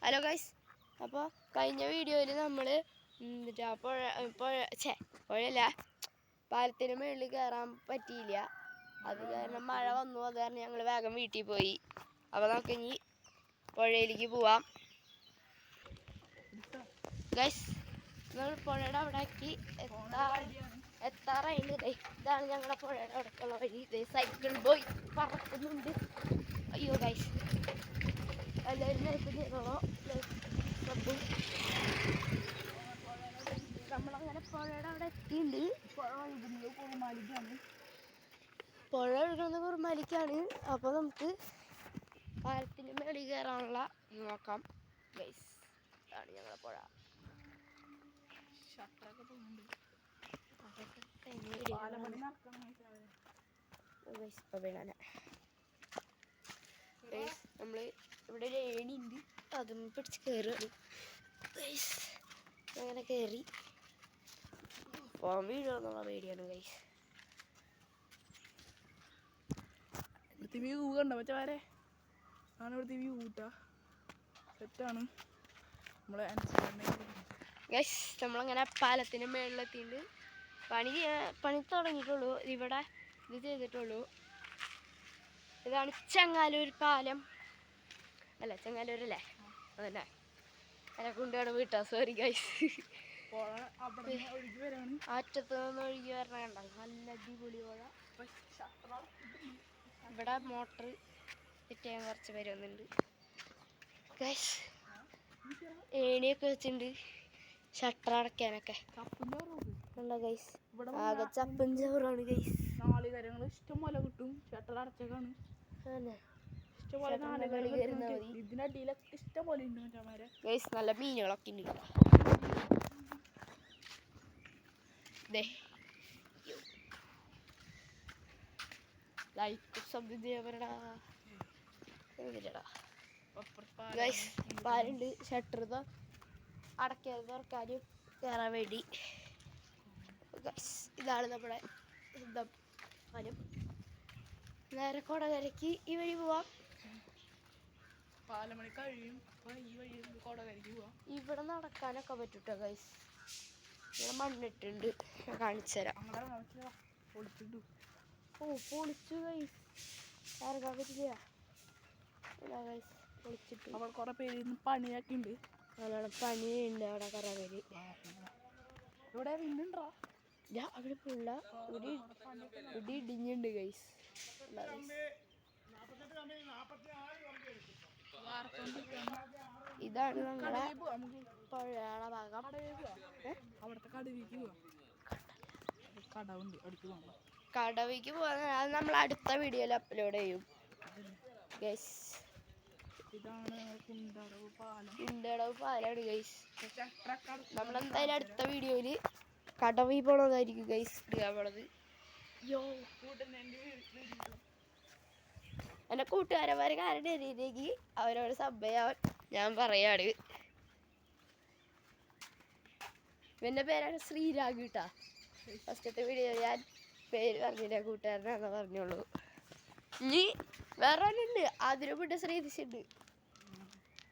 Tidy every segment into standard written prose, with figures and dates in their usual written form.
Hello guys, അപ്പോൾ കഴിഞ്ഞ വീഡിയോയിൽ നമ്മൾ പുഴയല്ല പാലത്തിന് മുകളിൽ കയറാൻ പറ്റിയില്ല. അത് കാരണം മഴ വന്നു. അത് കാരണം ഞങ്ങൾ വേഗം വീട്ടിൽ പോയി. അപ്പോൾ നമുക്കിനി പുഴയിലേക്ക് പോവാം. ഗൈസ്, നമ്മൾ പുഴയുടെ അവിടേക്ക് എത്താറായിട്ട് ഇതാണ് ഞങ്ങളുടെ പുഴയുടെ അവിടേക്കുള്ള വഴി. സൈക്കിൾ ബോയ് പറക്കുന്നുണ്ട്. അയ്യോ ഗൈസ്, എല്ലാവരും ലൈക്ക് ചെയ്തോളോ. നമ്മളങ്ങനെ പുഴയുടെ അവിടെ എത്തിയിട്ടുണ്ട്. പുഴ ഒഴുകുന്നത് കുറുമാലിക്കാണ്. അപ്പോൾ നമുക്ക് പാലത്തിന് മേളിൽ കയറാനുള്ള നോക്കാം ഗൈസ്. ഇതാണ് ഞങ്ങളുടെ പുഴ. നമ്മള് ഇവിടെ ഒരു ഏണിയുണ്ട്, അതും പിടിച്ച് കയറുകയാണ്. അങ്ങനെ കയറി പോകാൻ വീഴുമെന്നുള്ള പേടിയാണ് ഗൈസ്. ഇവിടുത്തെ വ്യൂ കണ്ടോ മച്ചാരെ? ആണ് ഇവിടുത്തെ വ്യൂ കൂട്ടാ സെറ്റാണ്. നമ്മളെ ഗൈസ്, നമ്മളങ്ങനെ പാലത്തിന് മേളിലെത്തിയിട്ട് പണി തുടങ്ങിയിട്ടുള്ളൂ. ഇവിടെ ഇത് ചെയ്തിട്ടുള്ളൂ. ഇതാണ് ചെങ്ങാലൂർ പാലം. അല്ല, ചെങ്ങാലൂരല്ലേ? അതല്ലേ എന്നെ കൊണ്ടാണ് വീട്ടാ. Sorry guys. അറ്റത്ത് നിന്ന് ഒഴുകി വരണ കണ്ട നല്ല അടിപൊളി പുഴ. ഇവിടെ മോട്ടർ ഫിറ്റ് ചെയ്യാൻ കുറച്ച് പേര് വന്നിട്ടുണ്ട് ഗൈസ്. ഏണിയൊക്കെ വെച്ചിട്ടുണ്ട് ഷട്ടർ അടയ്ക്കാനൊക്കെ. ഉണ്ടോ ഗൈസ്? ആകെ ചപ്പും ചോറാണ് ഗൈസ്. നാളികരങ്ങൾ ഇഷ്ടം പോലെ കിട്ടും. ഷട്ടർ അടച്ചേക്കാണ്. ഇതിനടിയിലൊക്കെ ഇഷ്ടം പോലെ ഉണ്ട് മച്ചാമാരെ. ഗൈസ്, നല്ല മീനുകളൊക്കെ ഉണ്ട്. ലൈക്ക് ശബ്ദം ചെയ്യാ ഗൈസ്. പാലുണ്ട്. ഷട്ടർ അടയ്ക്കാതെ തുറക്കാനും കയറാൻ വേണ്ടി. ഗൈസ്, ഇതാണ് നമ്മുടെ പാലം. നേരെ കൊടകരയ്ക്ക് ഈ വഴി പോവാം. പാലമണി കഴിയും ഈ വഴി കൊടകരയ്ക്ക് പോവാം. ഇവിടെ നടക്കാനൊക്കെ പറ്റൂട്ടോ ഗൈസ്. ഇവിടെ മണ്ണിട്ടുണ്ട്, കാണിച്ചു തരാം. പൊളിച്ചു ഗൈസ്, ഇറങ്ങാൻ പറ്റില്ല ഗൈസ്. പൊളിച്ചിട്ട് അവിടെ കുറെ പേര് പണിയൊക്കെ ഉണ്ട്. നല്ലോണം പണിയുണ്ട് അവിടെ കുറെ പേര്. ഇവിടെ വീണ്ടുണ്ടോ? അവിടെ പുള്ള ഒരു ഇടിഞ്ഞുണ്ട് ഗൈസ്. ഇതാണ് നമ്മുടെ പുഴയുടെ ഭാഗം. അവിടുത്തെ കടവിക്ക് പോവാം. കടവുണ്ട്, അടുത്ത് പോകാം. കടവിക്ക് പോകാൻ അത് നമ്മൾ അടുത്ത വീഡിയോയിൽ അപ്ലോഡ് ചെയ്യും ഗൈസ്. ഇതാണ് കുണ്ടടവ് പാലം. കുണ്ടടവ് പാലാണ് ഗൈസ്. നമ്മളെന്തായാലും അടുത്ത വീഡിയോയിൽ കടവി പോണതായിരിക്കും ഗൈസ് ഇടുക പോണത്. എൻ്റെ കൂട്ടുകാരന്മാരെ കാരണം രീതിക്ക് അവരോട് സഭയാവാൻ ഞാൻ പറയാണ്. എൻ്റെ പേരാണ് ശ്രീരാഗ് കേട്ടാ. ഫസ്റ്റത്തെ വീഡിയോ ഞാൻ പേര് പറഞ്ഞില്ല, കൂട്ടുകാരനാണെന്ന് പറഞ്ഞോളൂ. ഇനി വേറെ ഒന്നുണ്ട്, അതിനും വിട്ട് ശ്രീതിച്ചുണ്ട്.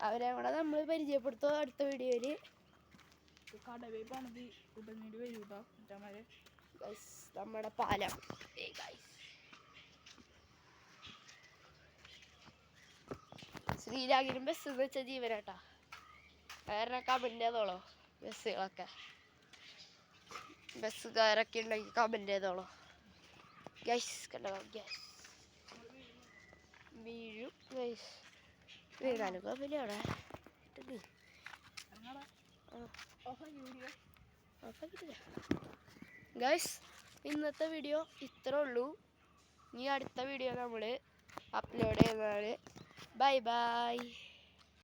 അവരെ കൂടെ നമ്മൾ പരിചയപ്പെടുത്തോ അടുത്ത വീഡിയോയിൽ. കടവേ പണിത് ഉടനടി വരൂട്ടോ ഗൈസ്. നമ്മുടെ പാലം ശ്രീരാഗിനും ബസ് എന്ന് വെച്ച ജീവനാട്ടാ. വേറെ കമന്റ് ചെയ്തോളോ. ബസ്സുകളൊക്കെ ബസ്സുകാരൊക്കെ ഉണ്ടെങ്കിൽ കമന്റ് ചെയ്തോളോ ഗൈസ്. കണ്ടോ ഗൈസ്, വീഴും ഗൈസ്. വീഴാനും കുഴപ്പമില്ല. ഗൈസ്, ഇന്നത്തെ വീഡിയോ ഇത്രേ ഉള്ളൂ. ഇനി അടുത്ത വീഡിയോ നമ്മൾ അപ്ലോഡ് ചെയ്യുന്നതാണ്. Bye bye.